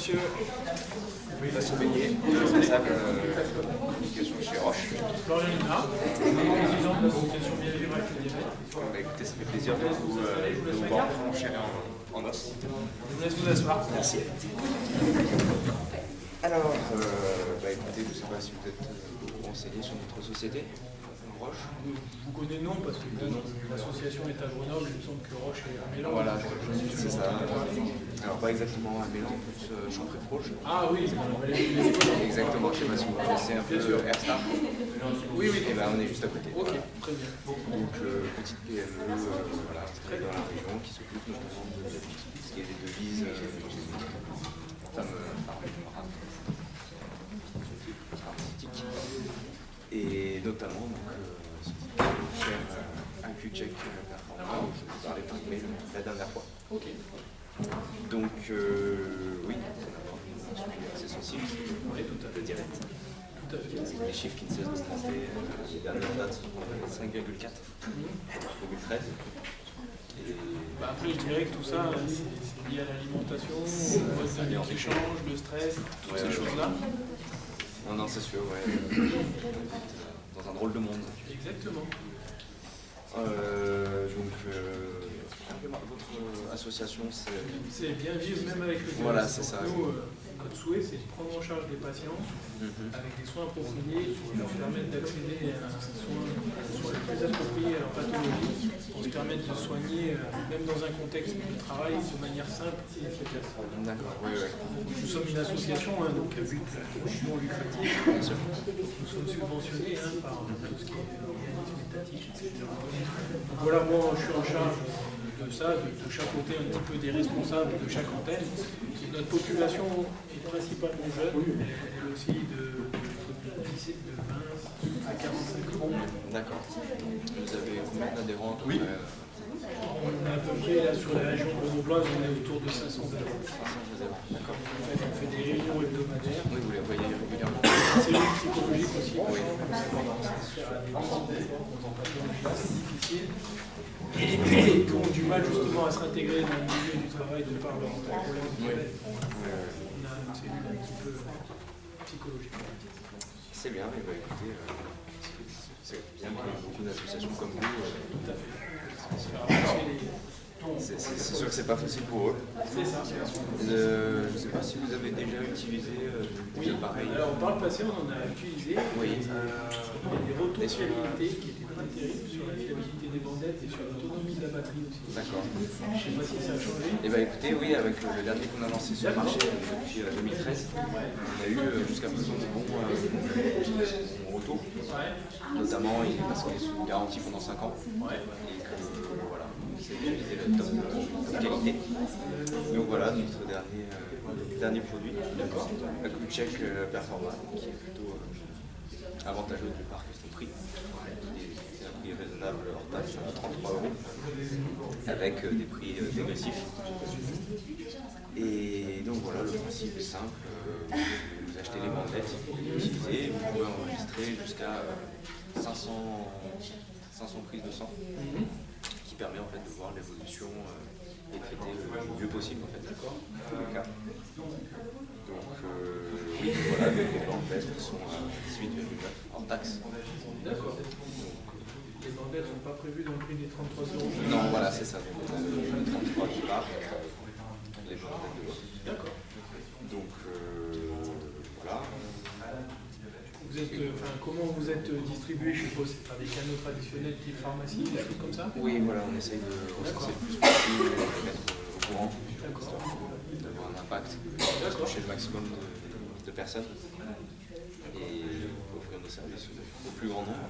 monsieur. Vincent Beignet, responsable communication chez Roche. Florian Linard, président de l'association Bien Vivre avec le diabète. Bah, écoutez, ça fait plaisir de vous voir en os. Je vous laisse vous asseoir. Merci. Alors, écoutez, je ne sais pas si vous êtes renseigné sur notre société, Roche. Vous connaissez le nom parce que l'association est à Grenoble, il me semble que Roche est à Mélan. Voilà, c'est ça. Alors, pas exactement à Mélan, plus Champré-Frouge. Ah oui, c'est dans les écoles. Exactement, je ne sais pas si vous connaissez un peu Airstar. Oui, oui. Et ben, on est juste à côté. Ok, très bien. Donc, petite PME, voilà, installée dans la région, qui s'occupe notamment de ce qui est des devises, fameux pharmaceutiques. Et notamment, cher IQ-Check Performance, je vous parlais par mail la dernière fois. Ok. Donc, oui, on a un sujet assez sensible, le diabète. Tout à fait. Les chiffres qui ne cessent d'augmenter, les dernières dates sont 5,4 2013. Et Après, je dirais que tout ça, c'est lié à l'alimentation, au mode de vie qui change, le stress, toutes ces choses-là. Non, c'est sûr, ouais. Dans un drôle de monde. Exactement. Votre association, c'est bien vivre même avec le diabète. Voilà, c'est ça. Nous, notre souhait, c'est de prendre en charge des patients avec des soins appropriés qui leur permettent d'accéder à un soin le plus approprié à leur pathologie, pour se permettre de soigner, même dans un contexte de travail, de manière simple et efficace. D'accord, oui. Nous sommes une association, donc à but non lucratif. Nous sommes subventionnés par tout ce qui est organisme étatique, etc. Donc voilà, moi je suis en charge de ça, de chapeauter un petit peu des responsables de chaque antenne. Notre population est principalement jeune, elle aussi de 20 à 45 ans. D'accord. Vous avez combien d'adhérents? Oui. On est à peu près, là, sur la région grenobloise, on est autour de 500 adhérents. D'accord. En fait, on fait des réunions hebdomadaires. Oui, vous les voyez régulièrement. C'est psychologique aussi. Oui. On se fait à des visites dans pathologies assez difficiles et qui ont du mal justement à s'intégrer dans le milieu du travail de par leur problème de diabète. On a une cellule un petit peu psychologique. C'est bien, et écoutez, c'est bien qu'il y ait beaucoup d'associations comme vous. Tout à fait. Se faire avancer les... C'est sûr que c'est pas facile pour eux. C'est ça. Je ne sais pas si vous avez déjà utilisé des appareils. Alors par le passé, on en a utilisé. Oui. Il y a des retours de fiabilité qui étaient pas terribles sur la fiabilité des bandettes et sur l'autonomie de la batterie aussi. D'accord. Je ne sais pas si ça a changé. Eh bien écoutez, oui, avec le dernier qu'on a lancé sur le marché depuis 2013, on a eu jusqu'à présent de bons retours. Notamment parce qu'ils sont garantis pendant 5 ans. Et que voilà, c'est d'utiliser le top de qualité. Donc voilà, notre dernier produit, la IQ-Check Performance, qui est plutôt avantageux de par son prix. C'est un prix raisonnable hors taxe à 33 €, avec des prix dégressifs. Et donc voilà, le principe est simple. Vous achetez les bandettes, vous les utilisez, vous pouvez enregistrer jusqu'à 500 prises de sang, qui permet en fait de voir l'évolution et traiter le mieux possible en fait. D'accord. Tous les cas. Donc oui, voilà, les bandettes sont à 18,9 hors taxe. D'accord. Les bandettes ne sont pas prévues dans le prix des 33 €. Non, voilà, c'est ça. Donc on a le 33 qui part, les bandettes de l'autre. D'accord. Donc voilà. Vous êtes, comment vous êtes distribué, je suppose, par des canaux traditionnels type pharmacie, des choses comme ça? Oui, voilà, on essaye de recenser le plus possible, de les mettre au courant, d'avoir un impact, de toucher le maximum de personnes et offrir nos services au plus grand nombre.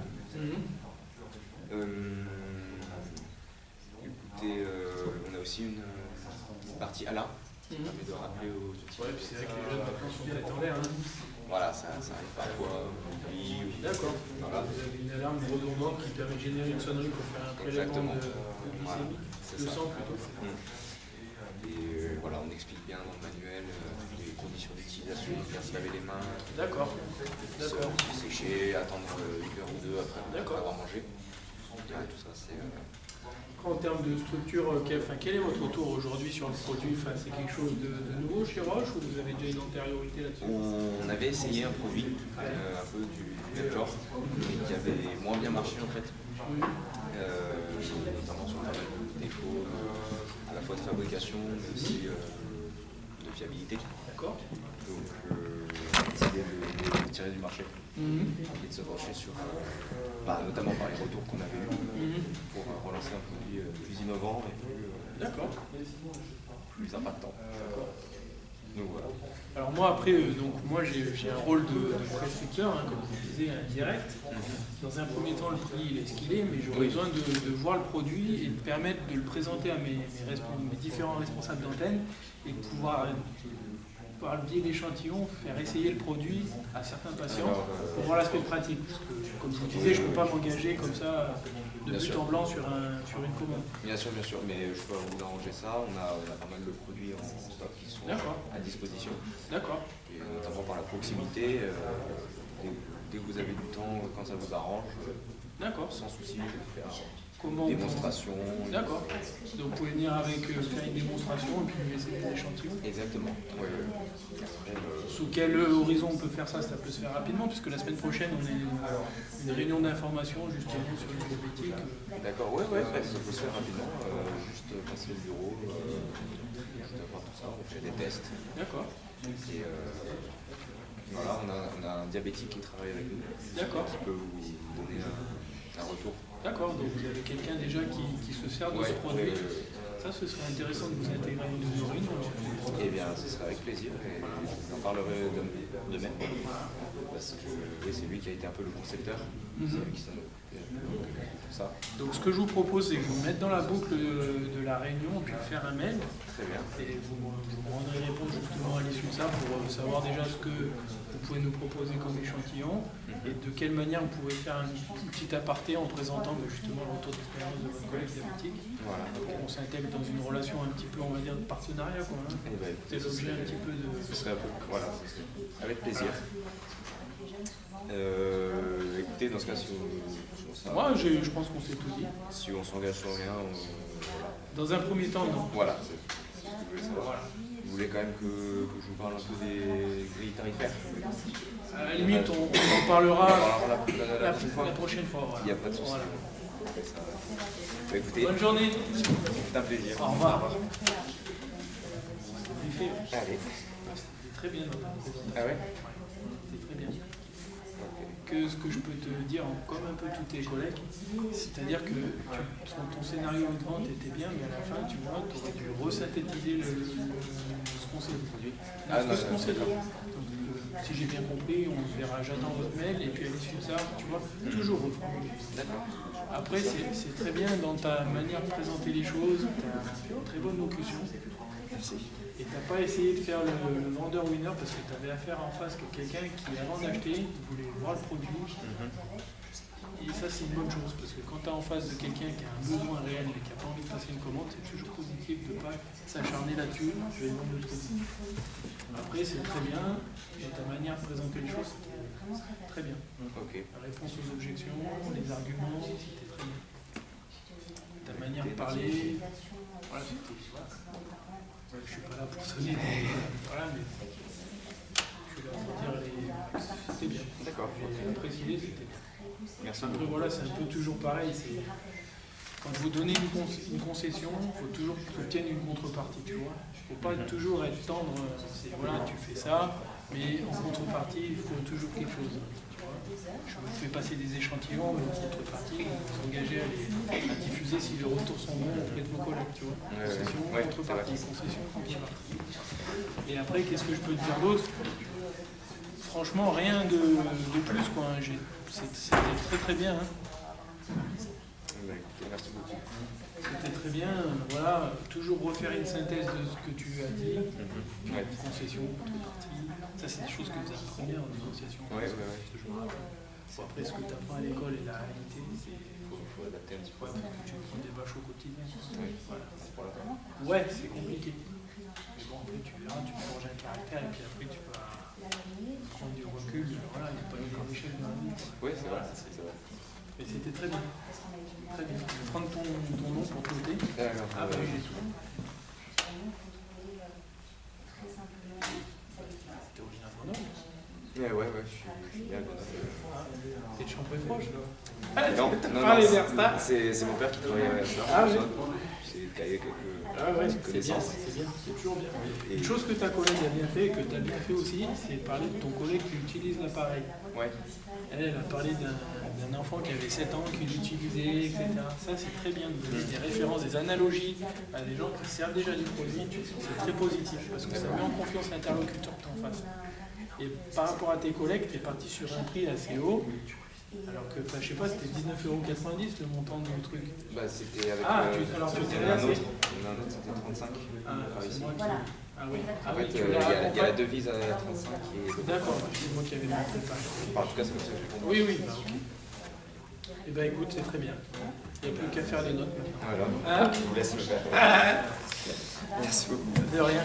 Écoutez, on a aussi une partie ALA qui permet de rappeler aux outils. Ouais, puis c'est vrai que les jeunes maintenant sont peut-être en l'air. Voilà, ça arrive parfois. D'accord. Voilà. Vous avez une alarme redondante qui permet de générer une sonnerie pour faire un prélèvement de glycémie, de sang plutôt. Et voilà, on explique bien dans le manuel les conditions d'utilisation, bien se laver les mains. D'accord. Sécher, attendre une heure ou deux après avoir mangé. Tout ça, c'est En termes de structure, quel est votre retour aujourd'hui sur le produit? C'est quelque chose de nouveau chez Roche ou vous avez déjà une antériorité là-dessus? On avait essayé un produit un peu du même genre, mais qui avait moins bien marché en fait. Notamment sur pas mal de défauts, à la fois de fabrication, mais aussi de fiabilité. D'accord. Donc on a décidé de le tirer du marché et de se pencher sur, notamment par les retours qu'on avait eus, pour relancer un produit plus innovant et plus impactant. Donc voilà. Alors moi après, moi j'ai un rôle de prescripteur, comme vous disiez, indirect. Dans un premier temps, le prix il est ce qu'il est, mais j'aurais besoin de voir le produit et de permettre de le présenter à mes différents responsables d'antenne et de pouvoir, par le biais d'échantillons, faire essayer le produit à certains patients pour voir l'aspect pratique. Parce que, comme je vous disais, je ne peux pas m'engager comme ça de but en blanc sur une commande. Bien sûr, mais je peux vous arranger ça. On a pas mal de produits en stock qui sont à disposition. D'accord. Et notamment par la proximité. Dès que vous avez du temps, quand ça vous arrange, sans souci, je vais faire une démonstration. D'accord. Donc vous pouvez venir faire une démonstration et puis nous laisser des échantillons. Exactement. Sous quel horizon on peut faire ça? Ça peut se faire rapidement, puisque la semaine prochaine, on a une réunion d'information justement sur les diabétiques. D'accord, ça peut se faire rapidement. Juste passer le bureau, voir tout ça, on fait des tests. D'accord. Et voilà, on a un diabétique qui travaille avec nous. D'accord. Qui peut vous donner un retour. D'accord, donc vous avez quelqu'un déjà qui se sert de ce produit. Ça, ce serait intéressant de vous intégrer à une de nos réunions. Eh bien, ce serait avec plaisir et j'en parlerai de même. Parce que c'est lui qui a été un peu le concepteur. C'est lui qui s'en occupe de ça. Donc ce que je vous propose, c'est que vous mettre dans la boucle de la réunion et puis faire un mail. Très bien. Et vous me rendrez réponse justement à l'issue de ça pour savoir déjà ce que vous pouvez nous proposer comme échantillon et de quelle manière vous pouvez faire un petit aparté en présentant justement le retour d'expérience de votre collègue diabétique. Voilà. On s'intègre dans une relation un petit peu, on va dire, de partenariat. C'est l'objet un petit peu de... Ce serait avec plaisir. Écoutez, dans ce cas, si on Moi, je pense qu'on s'est tout dit. Si on s'engage sur rien, Dans un premier temps, non. Voilà, c'est ce que je voulais savoir. Vous voulez quand même que je vous parle un peu des grilles tarifaires? À la limite, on en parlera la prochaine fois. Voilà. Il n'y a pas de souci. Voilà. Écoutez, bonne journée. C'est un plaisir. Au revoir. Allez. C'était très bien. Ah ouais? C'était très bien. Ce que je peux te dire, comme un peu tous tes collègues, c'est-à-dire que ton scénario de vente était bien, mais à la fin, tu vois, tu aurais dû resynthétiser ce qu'on s'est dit. Si j'ai bien compris, on verra, j'attends votre mail, et puis à l'issue de ça, tu vois, toujours reformuler. Après, c'est très bien dans ta manière de présenter les choses, tu as une très bonne locution. Merci. Et tu n'as pas essayé de faire le vendeur winner parce que tu avais affaire en face que quelqu'un qui, avant d'acheter, voulait voir le produit. Et ça, c'est une bonne chose parce que quand tu es en face de quelqu'un qui a un besoin réel et qui n'a pas envie de passer une commande, c'est toujours positif de ne pas s'acharner là-dessus. Je vais vendre le truc. Après, c'est très bien. Et ta manière de présenter les choses, c'était très bien. La réponse aux objections, les arguments, c'était très bien. Ta manière de parler, voilà, c'était. Je ne suis pas là pour sonner des... Voilà, mais je suis là pour dire c'était bien. D'accord. J'ai apprécié, c'était bien. Merci. Après, voilà, c'est un peu toujours pareil. Quand vous donnez une concession, il faut toujours que tu obtiennes une contrepartie, tu vois. Il ne faut pas toujours être tendre, c'est voilà, tu fais ça, mais en contrepartie, il faut toujours quelque chose. Je vous fais passer des échantillons, mais en contrepartie, vous vous engagez à diffuser si les retours sont bons auprès de vos collègues, tu vois. Concession, contrepartie, concession, contrepartie. Et après, qu'est-ce que je peux te dire d'autre? Franchement, rien de plus, quoi. C'était très très bien. Merci beaucoup. C'était très bien, voilà, toujours refaire une synthèse de ce que tu as dit, concession, contrepartie, ça c'est des choses que vous apprenez en négociation. Après, ce que tu apprends à l'école et la réalité, il faut adapter un petit peu, parce que tu prends des bâches au quotidien. Ouais, c'est compliqué. Mais bon, après tu verras, tu peux forger un caractère et puis après tu vas prendre du recul, voilà, il n'y a pas de grand échec dans la vie. Oui, c'est vrai. Mais c'était très bien. Très bien. Je vais prendre ton nom pour te noter. D'accord. Ah bah oui, j'ai tout. T'es originaire de Grenoble? Ouais, je suis bien. T'es de Champré-Proche là? Non, c'est mon père qui travaille à Star. Ah oui. C'est quelques c'est bien, connaissances. c'est bien, c'est toujours bien. Et- Une chose que ta collègue a bien fait et que tu as bien fait aussi, c'est parler de ton collègue qui utilise l'appareil. Ouais. Elle a parlé d'un enfant qui avait 7 ans, qui l'utilisait, etc. Ça, c'est très bien de donner des références, des analogies à des gens qui servent déjà du produit. C'est très positif parce que ça met en confiance l'interlocuteur que tu en face. Et par rapport à tes collègues, tu es parti sur un prix assez haut. Alors que, je sais pas, c'était 19,90 € le montant du truc. Bah, c'était avec. Alors tu il y t'es en a un resté. autre, c'était 35. Ah, par ici. c'est moi qui. Ah oui, En fait, tu il l'as y a raconté. la devise à 35 et. D'accord, c'est moi qui avais montré pas. Enfin, en tout cas, c'est comme ça que j'ai compris. Oui, bah ok. Eh ben écoute, c'est très bien. Il n'y a plus qu'à faire les notes maintenant. Voilà. Ah. Je vous laisse le faire. Merci beaucoup. De rien.